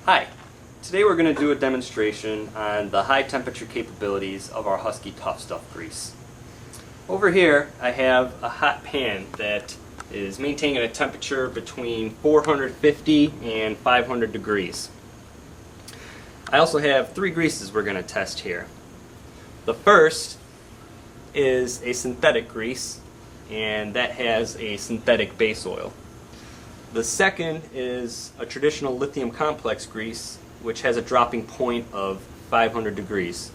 Hi, today we're going to do a demonstration on the high temperature capabilities of our Huskey Tuff Suff grease. Over here I have a hot pan that is maintaining a temperature between 450 and 500 degrees. I also have three greases we're going to test here. The first is a synthetic grease, and that has a synthetic base oil. The second is a traditional lithium complex grease, which has a dropping point of 500 degrees.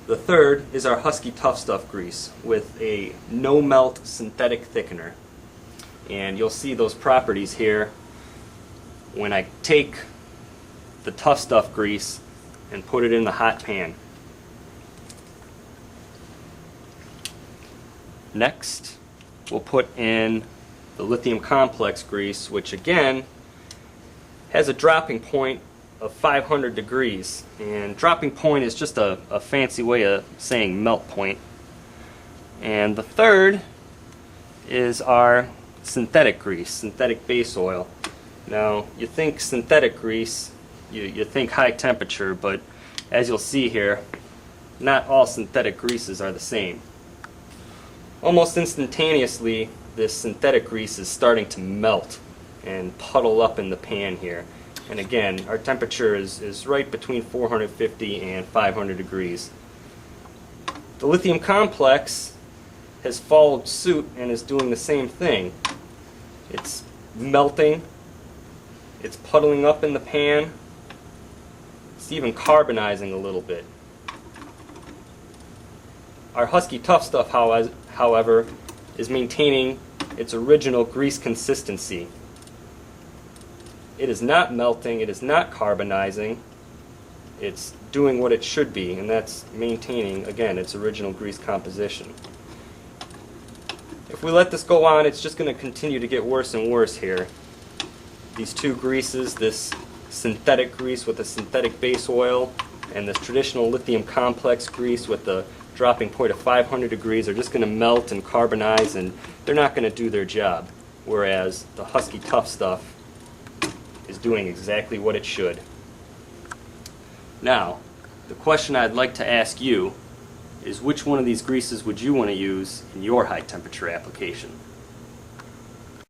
The third is our Huskey Tuff Suff grease with a no-melt synthetic thickener. And you'll see those properties here when I take the Tuff Suff grease and put it in the hot pan. Next, we'll put in the lithium complex grease, which again has a dropping point of 500 degrees. And dropping point is just a fancy way of saying melt point. And the third is our synthetic grease, synthetic base oil. Now, you think synthetic grease, you think high temperature, but as you'll see here, not all synthetic greases are the same. Almost instantaneously, this synthetic grease is starting to melt and puddle up in the pan here. And again, our temperature is right between 450 and 500 degrees. The lithium complex has followed suit and is doing the same thing. It's melting, it's puddling up in the pan, it's even carbonizing a little bit. Our Huskey Tuff Suff, however, is maintaining its original grease consistency. It is not melting, it is not carbonizing, it's doing what it should be, and that's maintaining, again, its original grease composition. If we let this go on, it's just going to continue to get worse and worse here. These two greases, this synthetic grease with a synthetic base oil, and this traditional lithium complex grease with the dropping point of 500 degrees, are just going to melt and carbonize, and they're not going to do their job. Whereas the Huskey Tuff Suff is doing exactly what it should. Now, the question I'd like to ask you is, which one of these greases would you want to use in your high temperature application?